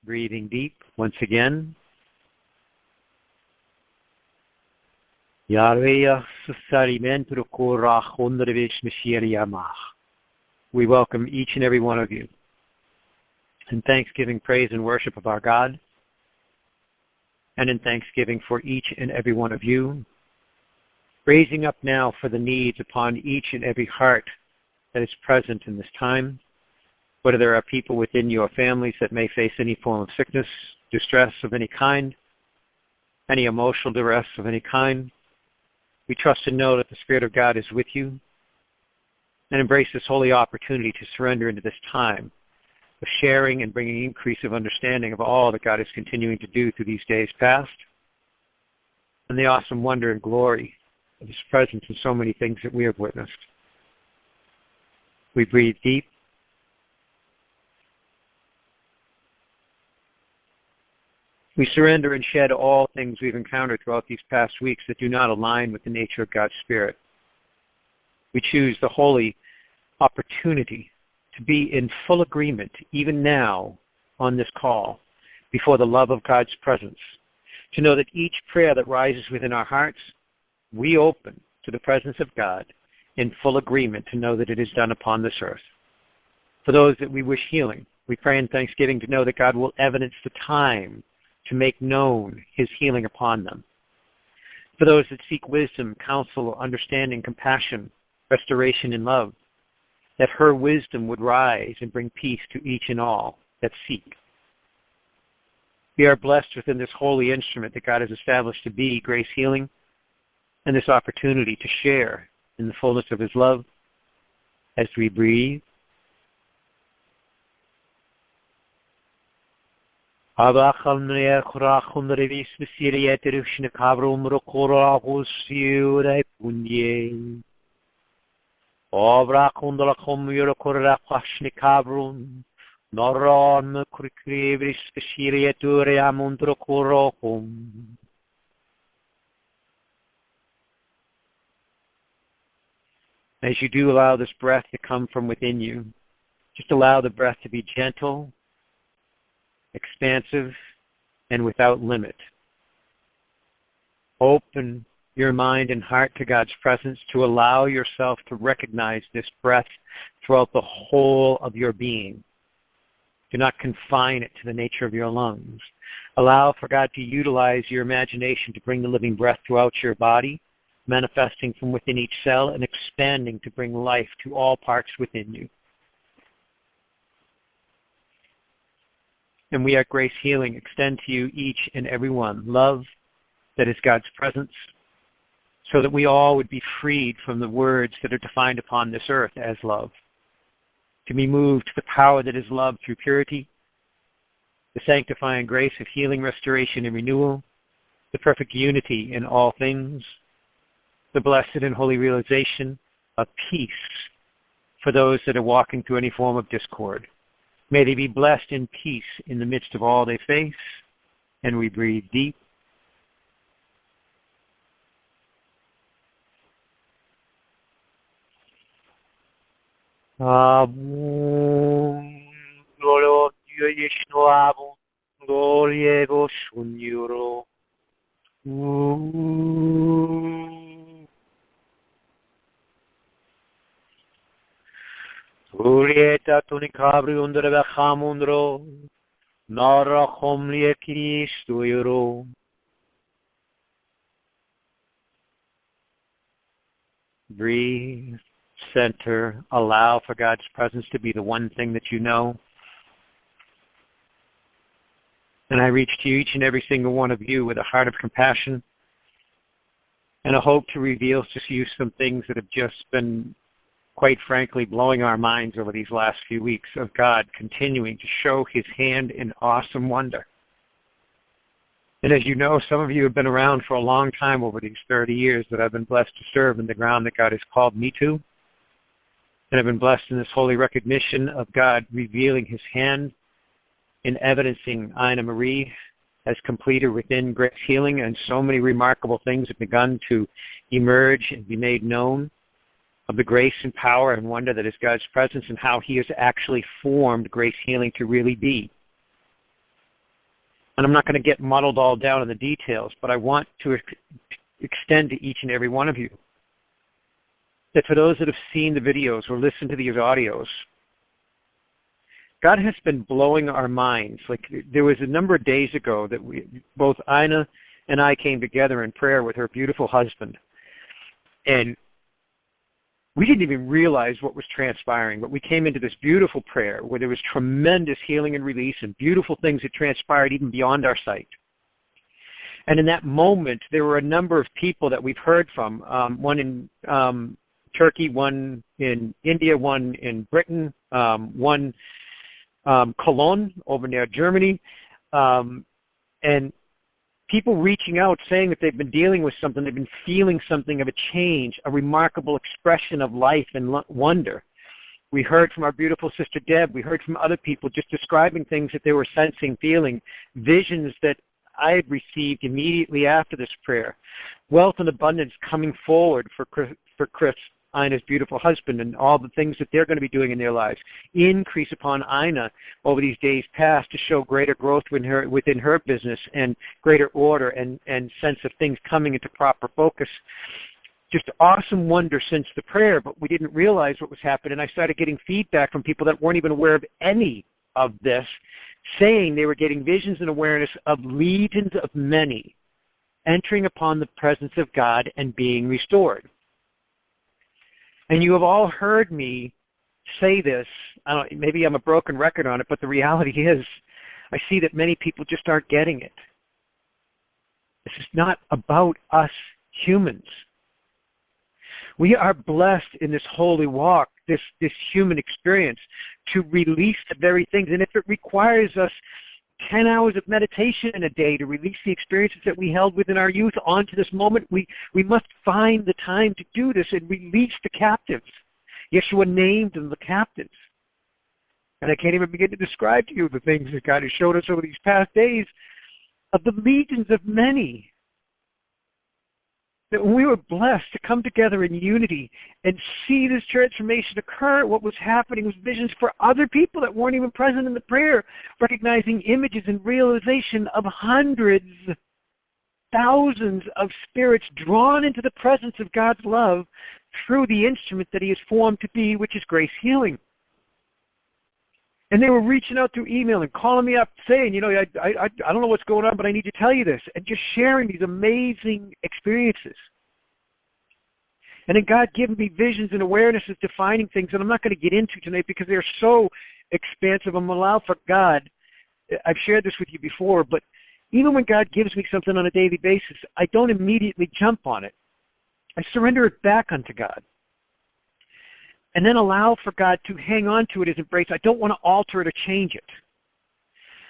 Breathing deep once again. We welcome each and every one of you in thanksgiving, praise, and worship of our God, and in thanksgiving for each and every one of you, raising up now for the needs upon each and every heart that is present in this time, whether there are people within your families that may face any form of sickness, distress of any kind, any emotional duress of any kind. We trust and know that the Spirit of God is with you, and embrace this holy opportunity to surrender into this time of sharing and bringing increase of understanding of all that God is continuing to do through these days past, and the awesome wonder and glory of His presence in so many things that we have witnessed. We breathe deep. We surrender and shed all things we've encountered throughout these past weeks that do not align with the nature of God's Spirit. We choose the holy opportunity to be in full agreement, even now on this call, before the love of God's presence, to know that each prayer that rises within our hearts, we open to the presence of God in full agreement to know that it is done upon this earth. For those that we wish healing, we pray in thanksgiving to know that God will evidence the time to make known His healing upon them. For those that seek wisdom, counsel, understanding, compassion, restoration, and love, that her wisdom would rise and bring peace to each and all that seek. We are blessed within this holy instrument that God has established to be grace healing, and this opportunity to share in the fullness of His love as we breathe. As you do allow this breath to come from within you, just allow the breath to be gentle, expansive, and without limit. Open your mind and heart to God's presence to allow yourself to recognize this breath throughout the whole of your being. Do not confine it to the nature of your lungs. Allow for God to utilize your imagination to bring the living breath throughout your body, manifesting from within each cell and expanding to bring life to all parts within you. And we at Grace Healing extend to you each and every one love that is God's presence, so that we all would be freed from the words that are defined upon this earth as love, to be moved to the power that is love through purity, the sanctifying grace of healing, restoration, and renewal, the perfect unity in all things, the blessed and holy realization of peace for those that are walking through any form of discord. May they be blessed in peace in the midst of all they face, and we breathe deep. Urieta tunikabri undre bechamundro, nara chomlie Kristu yoro. Breathe, center, allow for God's presence to be the one thing that you know. And I reach to each and every single one of you with a heart of compassion and a hope to reveal to you some things that have just been, quite frankly, blowing our minds over these last few weeks of God continuing to show His hand in awesome wonder. And as you know, some of you have been around for a long time over these 30 years that I've been blessed to serve in the ground that God has called me to. And I've been blessed in this holy recognition of God revealing His hand in evidencing Ina Marie as completer within Grace Healing, and so many remarkable things have begun to emerge and be made known of the grace and power and wonder that is God's presence and how He has actually formed Grace Healing to really be. And I'm not going to get muddled all down in the details, but I want to extend to each and every one of you that for those that have seen the videos or listened to these audios, God has been blowing our minds. Like there was a number of days ago that both Ina and I came together in prayer with her beautiful husband. And we didn't even realize what was transpiring, but we came into this beautiful prayer where there was tremendous healing and release and beautiful things that transpired even beyond our sight. And in that moment, there were a number of people that we've heard from, one in Turkey, one in India, one in Britain, one Cologne over near Germany, and people reaching out saying that they've been dealing with something, they've been feeling something of a change, a remarkable expression of life and wonder. We heard from our beautiful sister Deb, we heard from other people just describing things that they were sensing, feeling, visions that I had received immediately after this prayer. Wealth and abundance coming forward for Chris, Ina's beautiful husband, and all the things that they're going to be doing in their lives. Increase upon Ina over these days past to show greater growth within her business and greater order and sense of things coming into proper focus. Just awesome wonder since the prayer, but we didn't realize what was happening. And I started getting feedback from people that weren't even aware of any of this, saying they were getting visions and awareness of legions of many entering upon the presence of God and being restored. And you have all heard me say this. Maybe I'm a broken record on it, but the reality is I see that many people just aren't getting it. This is not about us humans. We are blessed in this holy walk, this human experience, to release the very things. And if it requires us 10 hours of meditation in a day to release the experiences that we held within our youth onto this moment, we must find the time to do this and release the captives. Yeshua named them the captives. And I can't even begin to describe to you the things that God has showed us over these past days of the legions of many. That when we were blessed to come together in unity and see this transformation occur, what was happening was visions for other people that weren't even present in the prayer, recognizing images and realization of hundreds, thousands of spirits drawn into the presence of God's love through the instrument that he has formed to be, which is grace healing. And they were reaching out through email and calling me up saying, I don't know what's going on, but I need to tell you this, and just sharing these amazing experiences. And then God giving me visions and awarenesses, defining things that I'm not going to get into tonight because they're so expansive. I'm allowed for God. I've shared this with you before, but even when God gives me something on a daily basis, I don't immediately jump on it. I surrender it back unto God. And then allow for God to hang on to it as embrace. I don't want to alter it or change it.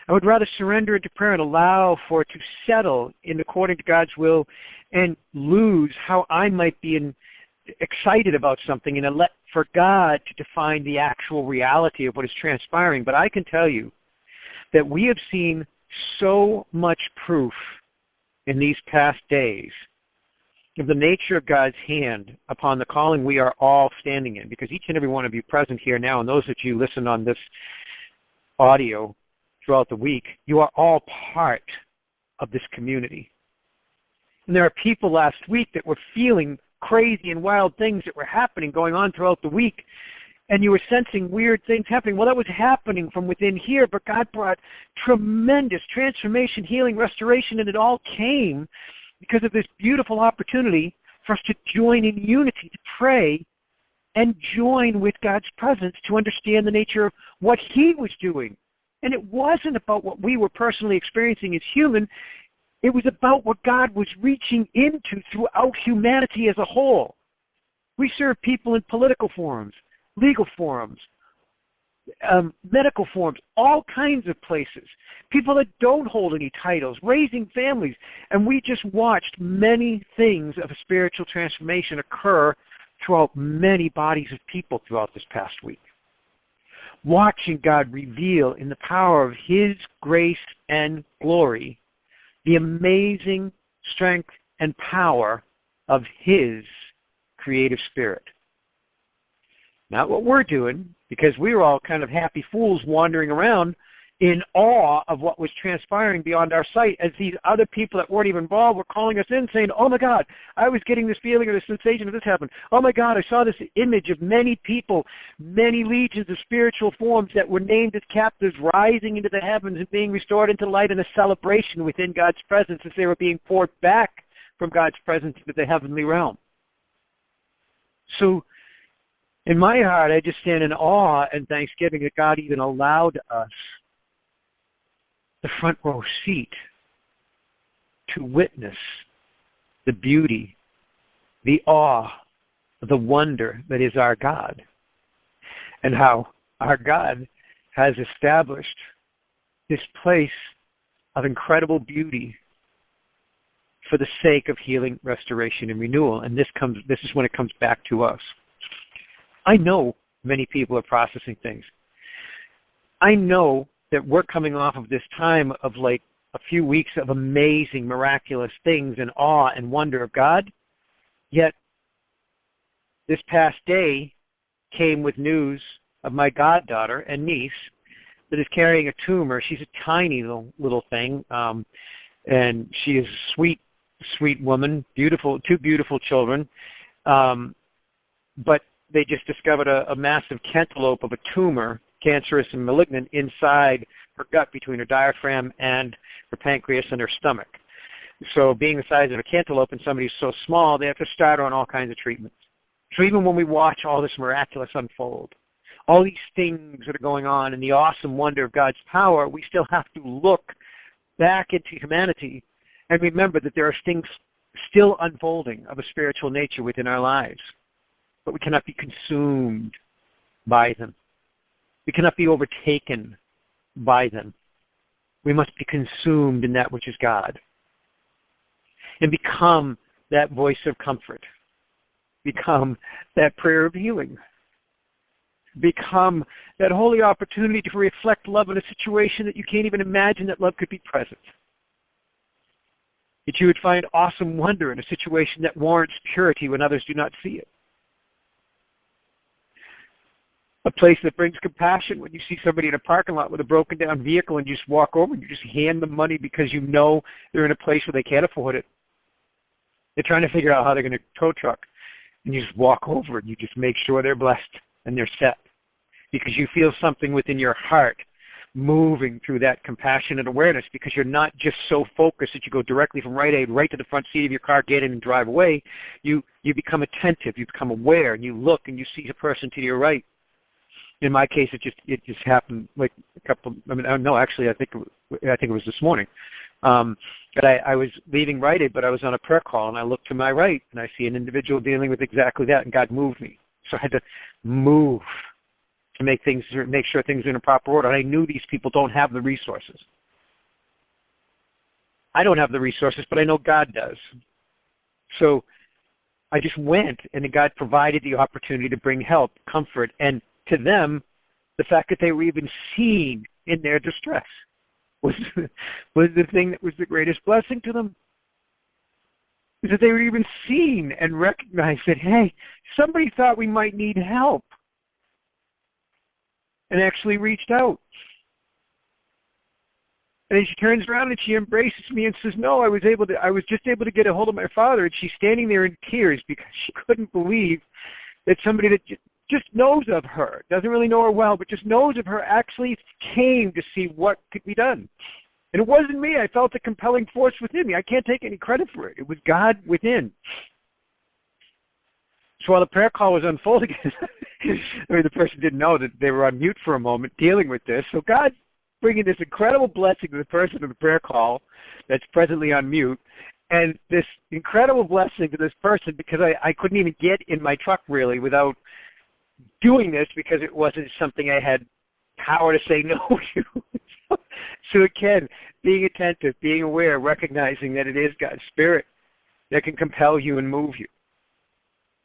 I would rather surrender it to prayer and allow for it to settle in according to God's will and lose how I might be excited about something and let for God to define the actual reality of what is transpiring. But I can tell you that we have seen so much proof in these past days of the nature of God's hand upon the calling we are all standing in, because each and every one of you present here now, and those that you listen on this audio throughout the week, you are all part of this community. And there are people last week that were feeling crazy and wild things that were happening, going on throughout the week, and you were sensing weird things happening. Well, that was happening from within here, but God brought tremendous transformation, healing, restoration, and it all came because of this beautiful opportunity for us to join in unity, to pray and join with God's presence to understand the nature of what he was doing. And it wasn't about what we were personally experiencing as human. It was about what God was reaching into throughout humanity as a whole. We serve people in political forums, legal forums, medical forums, all kinds of places, people that don't hold any titles, raising families, and we just watched many things of spiritual transformation occur throughout many bodies of people throughout this past week. Watching God reveal in the power of his grace and glory the amazing strength and power of his creative spirit. Not what we're doing, because we were all kind of happy fools wandering around in awe of what was transpiring beyond our sight, as these other people that weren't even involved were calling us in saying, oh my God, I was getting this feeling or this sensation of this happened. Oh my God, I saw this image of many people, many legions of spiritual forms that were named as captives rising into the heavens and being restored into light in a celebration within God's presence as they were being poured back from God's presence into the heavenly realm. So in my heart, I just stand in awe and thanksgiving that God even allowed us the front row seat to witness the beauty, the awe, the wonder that is our God, and how our God has established this place of incredible beauty for the sake of healing, restoration, and renewal. And this is when it comes back to us. I know many people are processing things. I know that we're coming off of this time of like a few weeks of amazing, miraculous things and awe and wonder of God. Yet this past day came with news of my goddaughter and niece that is carrying a tumor. She's a tiny little thing, and she is a sweet, sweet woman, beautiful, two beautiful children. But they just discovered a massive cantaloupe of a tumor, cancerous and malignant, inside her gut between her diaphragm and her pancreas and her stomach. So being the size of a cantaloupe and somebody so small, they have to start on all kinds of treatments. So even when we watch all this miraculous unfold, all these things that are going on and the awesome wonder of God's power, we still have to look back into humanity and remember that there are things still unfolding of a spiritual nature within our lives. But we cannot be consumed by them. We cannot be overtaken by them. We must be consumed in that which is God and become that voice of comfort, become that prayer of healing, become that holy opportunity to reflect love in a situation that you can't even imagine that love could be present. That you would find awesome wonder in a situation that warrants purity when others do not see it. A place that brings compassion when you see somebody in a parking lot with a broken down vehicle and you just walk over and you just hand them money because you know they're in a place where they can't afford it. They're trying to figure out how they're going to tow truck, and you just walk over and you just make sure they're blessed and they're set because you feel something within your heart moving through that compassionate awareness, because you're not just so focused that you go directly from Rite Aid right to the front seat of your car, get in and drive away. You become attentive, you become aware, and you look and you see a person to your right. In my case, it just happened like a couple. I mean, no, actually, I think it was this morning. That I was leaving Rite Aid, but I was on a prayer call, and I looked to my right, and I see an individual dealing with exactly that, and God moved me. So I had to move to make sure things are in a proper order. And I knew these people don't have the resources. I don't have the resources, but I know God does. So I just went, and God provided the opportunity to bring help, comfort, and to them, the fact that they were even seen in their distress was the thing that was the greatest blessing to them. Is that they were even seen and recognized that, hey, somebody thought we might need help and actually reached out. And then she turns around and she embraces me and says, no, I was just able to get a hold of my father. And she's standing there in tears because she couldn't believe that somebody that just knows of her, doesn't really know her well, but just knows of her, actually came to see what could be done. And it wasn't me. I felt a compelling force within me. I can't take any credit for it. It was God within. So while the prayer call was unfolding, I mean, the person didn't know that they were on mute for a moment dealing with this. So God's bringing this incredible blessing to the person in the prayer call that's presently on mute, and this incredible blessing to this person, because I couldn't even get in my truck really without doing this, because it wasn't something I had power to say no to. So again, being attentive, being aware, recognizing that it is God's Spirit that can compel you and move you.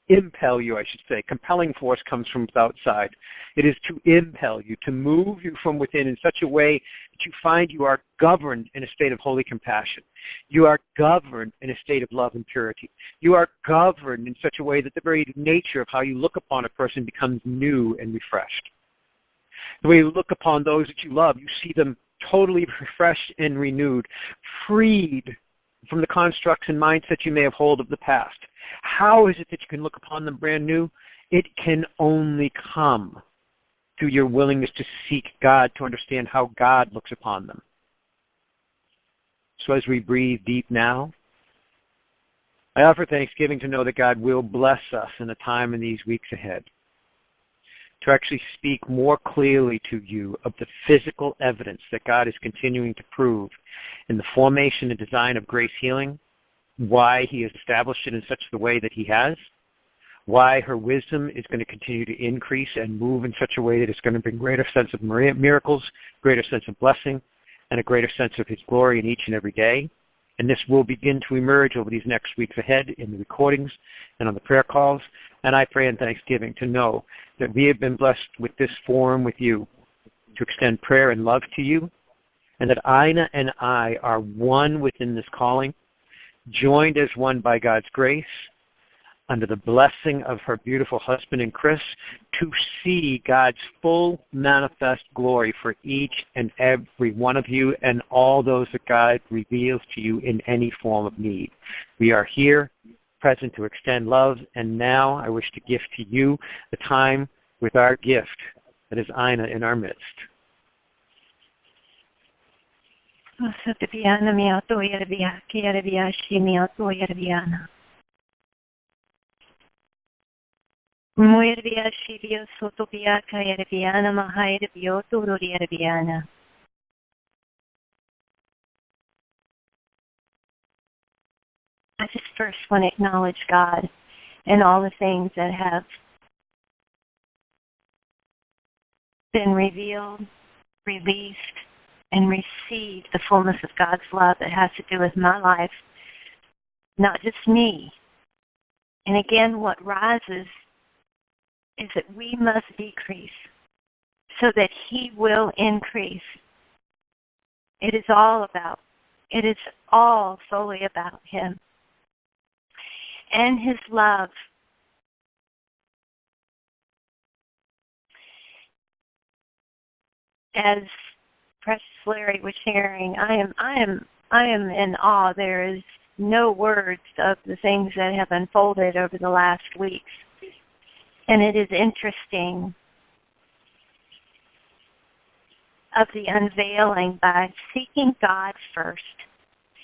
Impel you, I should say. Compelling force comes from outside. It is to impel you, to move you from within in such a way that you find you are governed in a state of holy compassion. You are governed in a state of love and purity. You are governed in such a way that the very nature of how you look upon a person becomes new and refreshed. The way you look upon those that you love, you see them totally refreshed and renewed, freed from the constructs and mindset you may have hold of the past. How is it that you can look upon them brand new? It can only come through your willingness to seek God, to understand how God looks upon them. So as we breathe deep now, I offer thanksgiving to know that God will bless us in the time in these weeks ahead, to actually speak more clearly to you of the physical evidence that God is continuing to prove in the formation and design of Grace Healing, why he has established it in such a way that he has, why her wisdom is going to continue to increase and move in such a way that it's going to bring greater sense of miracles, greater sense of blessing, and a greater sense of his glory in each and every day. And this will begin to emerge over these next weeks ahead in the recordings and on the prayer calls. And I pray in thanksgiving to know that we have been blessed with this forum with you to extend prayer and love to you, and that Ina and I are one within this calling, joined as one by God's grace, under the blessing of her beautiful husband and Chris, to see God's full manifest glory for each and every one of you and all those that God reveals to you in any form of need. We are here, present to extend love, and now I wish to gift to you the time with our gift that is Ina in our midst. Muervia Shivio Sotopiaka Yerviana Mahaida Bioturo Yerviana. I just first want to acknowledge God and all the things that have been revealed, released, and received the fullness of God's love that has to do with my life, not just me. And again, what rises is that we must decrease so that he will increase. It is all solely about him and his love. As Precious Larry was sharing, I am in awe. There is no words of the things that have unfolded over the last weeks. And it is interesting of the unveiling by seeking God first.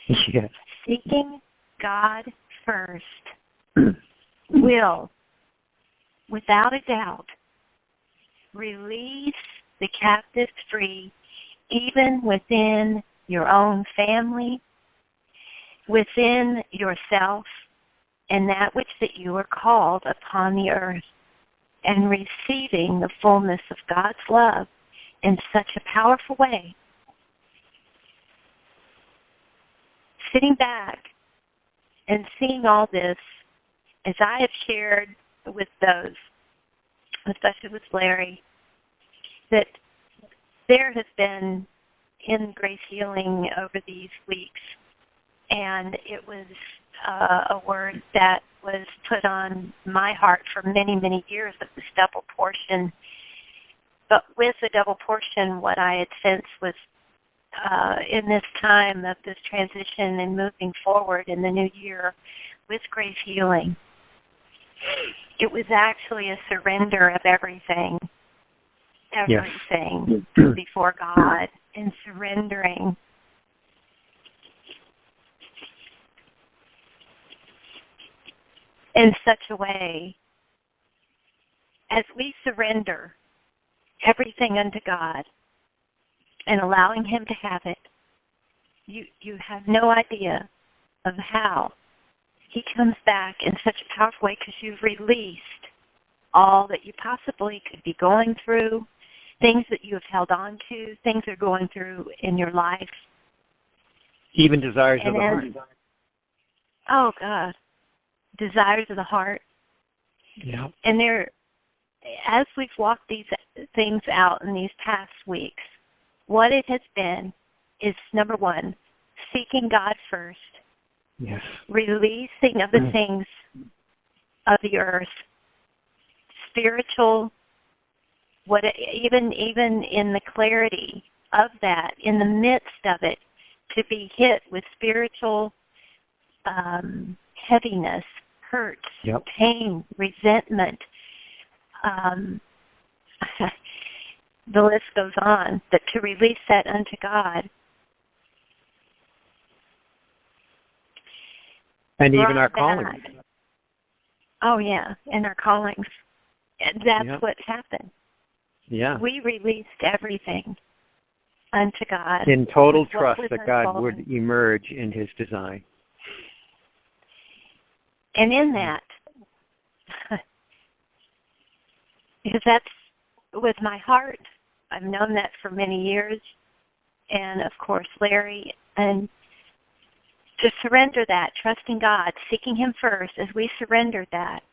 Yes. Seeking God first will, without a doubt, release the captives free, even within your own family, within yourself, and that which that you are called upon the earth, and receiving the fullness of God's love in such a powerful way. Sitting back and seeing all this, as I have shared with those, especially with Larry, that there has been in Grace Healing over these weeks, and it was a word that was put on my heart for many, many years of this double portion. But with the double portion, what I had sensed was in this time of this transition and moving forward in the new year with Grace Healing, it was actually a surrender of everything before God, and surrendering. In such a way, as we surrender everything unto God and allowing him to have it, you have no idea of how he comes back in such a powerful way, because you've released all that you possibly could be going through, things that you have held on to, things that are going through in your life. Even desires of the heart. Oh, God. Desires of the heart. Yeah. And as we've walked these things out in these past weeks, what it has been is, number one, seeking God first. Yes. Releasing of the things of the earth, spiritual, even in the clarity of that, in the midst of it, to be hit with spiritual heaviness, hurt, Yep. pain, resentment, the list goes on, that to release that unto God. And even our brought callings. back- Oh, yeah, and our callings. And that's Yep. what happened. Yeah. We released everything unto God. In total with what trust was that God would unfolding. emerge in his design. And in that, because that's with my heart, I've known that for many years, and of course Larry, and to surrender that, trusting God, seeking him first, as we surrendered that,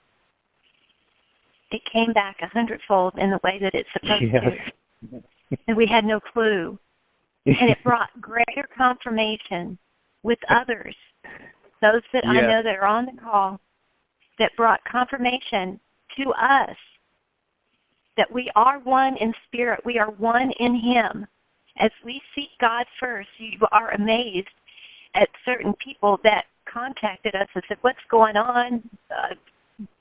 it came back 100-fold in the way that it's supposed Yes. to. And we had no clue. And it brought greater confirmation with others, those that I Yes. know that are on the call, that brought confirmation to us that we are one in spirit, we are one in him. As we seek God first, you are amazed at certain people that contacted us and said, what's going on?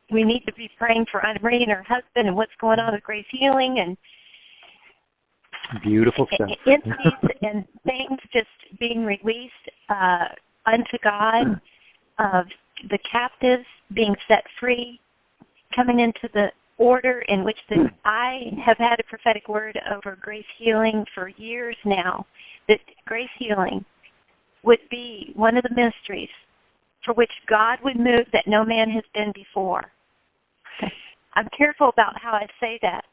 We need to be praying for Anna Marie and her husband, and what's going on with Grace Healing, and Beautiful stuff. entities and things just being released unto God, of the captives being set free, coming into the order in which I have had a prophetic word over Grace Healing for years now, that Grace Healing would be one of the ministries for which God would move that no man has been before. I'm careful about how I say that,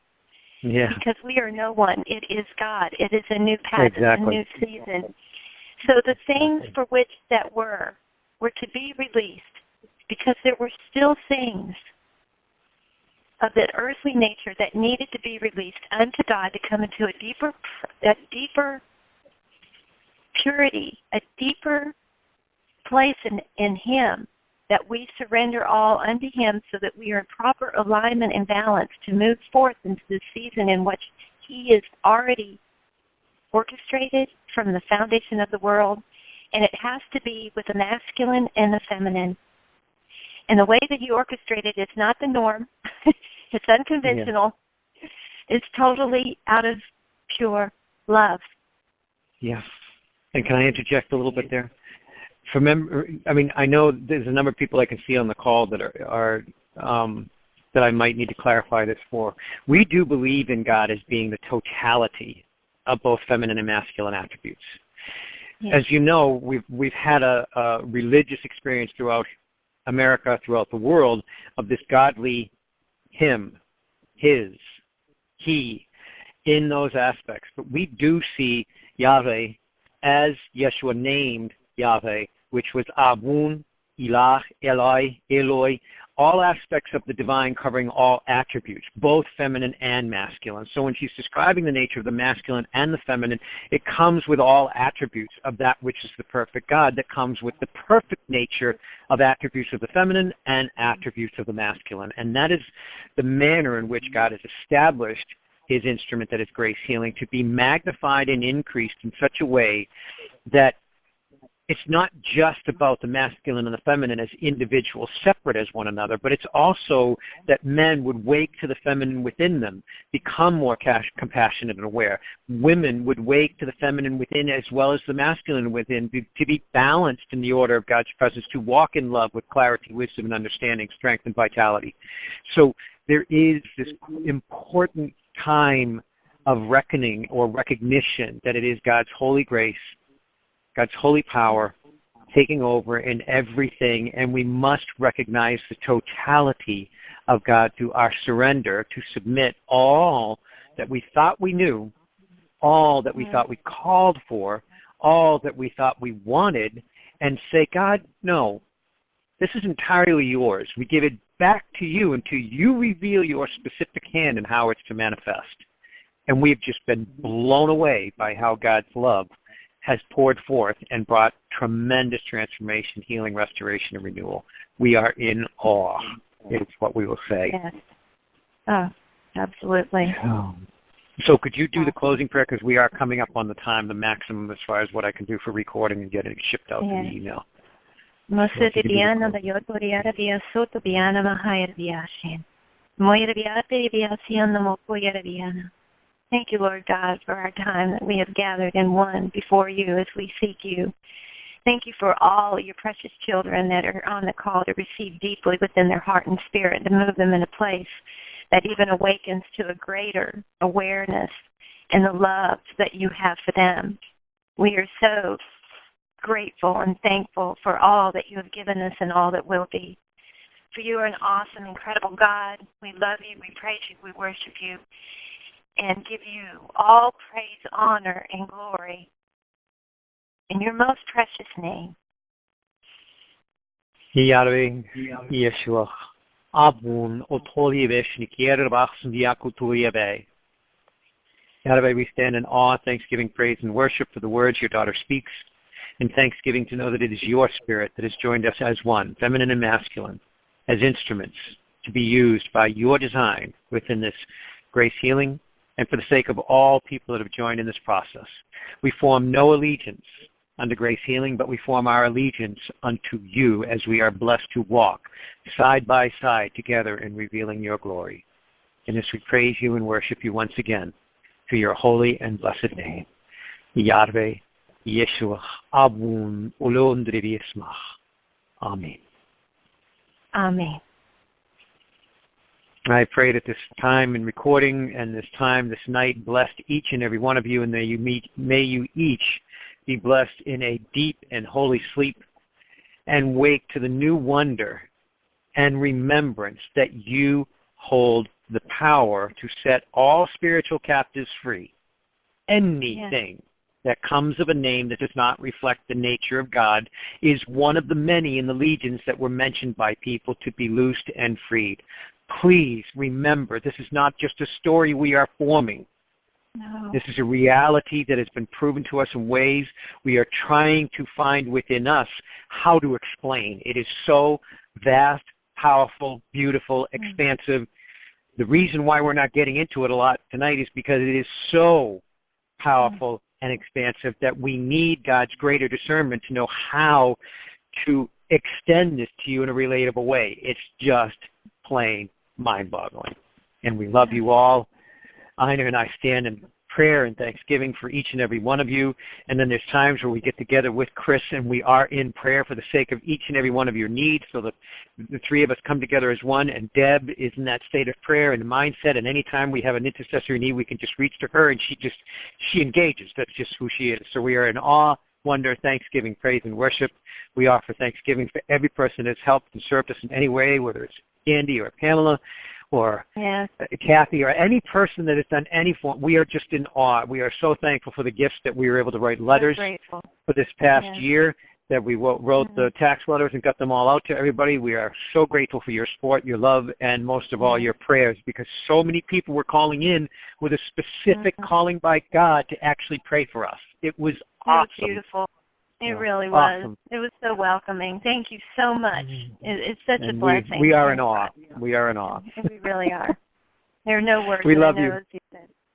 Yeah. because we are no one. It is God. It is a new path. Exactly. It's a new season. So the things for which that were to be released, because there were still things of that earthly nature that needed to be released unto God to come into a deeper purity, a deeper place in him, that we surrender all unto him so that we are in proper alignment and balance to move forth into the season in which he is already orchestrated from the foundation of the world. And it has to be with the masculine and the feminine. And the way that he orchestrated is not the norm. It's unconventional. Yeah. It's totally out of pure love. Yeah. And can I interject a little bit there? I know there's a number of people I can see on the call that are that I might need to clarify this for. We do believe in God as being the totality of both feminine and masculine attributes. Yeah. As you know, we've had a religious experience throughout America, throughout the world, of this godly him, his, he, in those aspects. But we do see Yahweh as Yeshua named Yahweh, which was Abun, Ilah, Eloi, all aspects of the divine covering all attributes, both feminine and masculine. So when she's describing the nature of the masculine and the feminine, it comes with all attributes of that which is the perfect God, that comes with the perfect nature of attributes of the feminine and attributes of the masculine. And that is the manner in which God has established his instrument, that is Grace Healing, to be magnified and increased in such a way that it's not just about the masculine and the feminine as individuals, separate as one another, but it's also that men would wake to the feminine within them, become more compassionate and aware. Women would wake to the feminine within as well as the masculine within, to be balanced in the order of God's presence, to walk in love with clarity, wisdom, and understanding, strength, and vitality. So there is this important time of reckoning or recognition that it is God's holy grace, God's holy power taking over in everything, and we must recognize the totality of God through our surrender to submit all that we thought we knew, all that we thought we called for, all that we thought we wanted, and say, God, no, this is entirely yours. We give it back to you until you reveal your specific hand and how it's to manifest. And we've just been blown away by how God's love has poured forth and brought tremendous transformation, healing, restoration, and renewal. We are in awe, is what we will say. Yes. Oh, absolutely. So could you do the closing prayer, because we are coming up on the time, the maximum as far as what I can do for recording and getting it shipped out to the email. So if you can do Thank you, Lord God, for our time that we have gathered in one before you as we seek you. Thank you for all your precious children that are on the call to receive deeply within their heart and spirit, to move them in a place that even awakens to a greater awareness and the love that you have for them. We are so grateful and thankful for all that you have given us and all that will be. For you are an awesome, incredible God. We love you, we praise you, we worship you, and give you all praise, honor, and glory in your most precious name. Yahweh, Yeshua, Abun, Otoli Veshnikier Bachsen Diakutuyebe. Yahweh, we stand in awe, thanksgiving, praise, and worship for the words your daughter speaks, and thanksgiving to know that it is your spirit that has joined us as one, feminine and masculine, as instruments to be used by your design within this grace healing, and for the sake of all people that have joined in this process. We form no allegiance unto grace healing, but we form our allegiance unto you as we are blessed to walk side by side together in revealing your glory. In this we praise you and worship you once again to your holy and blessed name. Yahweh, Yeshua, Abun, Ulon Drivismach. Amen. Amen. I pray that this time in recording and this time, this night, blessed each and every one of you, and may you each be blessed in a deep and holy sleep and wake to the new wonder and remembrance that you hold the power to set all spiritual captives free. Anything that comes of a name that does not reflect the nature of God is one of the many in the legions that were mentioned by people to be loosed and freed. Please remember, this is not just a story we are forming. No. This is a reality that has been proven to us in ways we are trying to find within us how to explain. It is so vast, powerful, beautiful, expansive. The reason why we're not getting into it a lot tonight is because it is so powerful and expansive that we need God's greater discernment to know how to extend this to you in a relatable way. It's just plain mind-boggling. And we love you all. Ina and I stand in prayer and thanksgiving for each and every one of you. And then there's times where we get together with Chris and we are in prayer for the sake of each and every one of your needs, so that the three of us come together as one. And Deb is in that state of prayer and mindset. And anytime we have an intercessory need, we can just reach to her and she engages. That's just who she is. So we are in awe, wonder, thanksgiving, praise, and worship. We offer thanksgiving for every person that's helped and served us in any way, whether it's Andy or Pamela or Kathy or any person that has done any form. We are just in awe. We are so thankful for the gifts that we were able to write letters for this past year, that we wrote the tax letters and got them all out to everybody. We are so grateful for your support, your love, and most of all your prayers, because so many people were calling in with a specific calling by God to actually pray for us. It was awesome. It was beautiful. It really was. Awesome. It was so welcoming. Thank you so much. It's such a blessing. We are in awe. We are in awe. We really are. There are no words. We love you.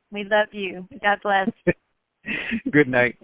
We love you. God bless. Good night.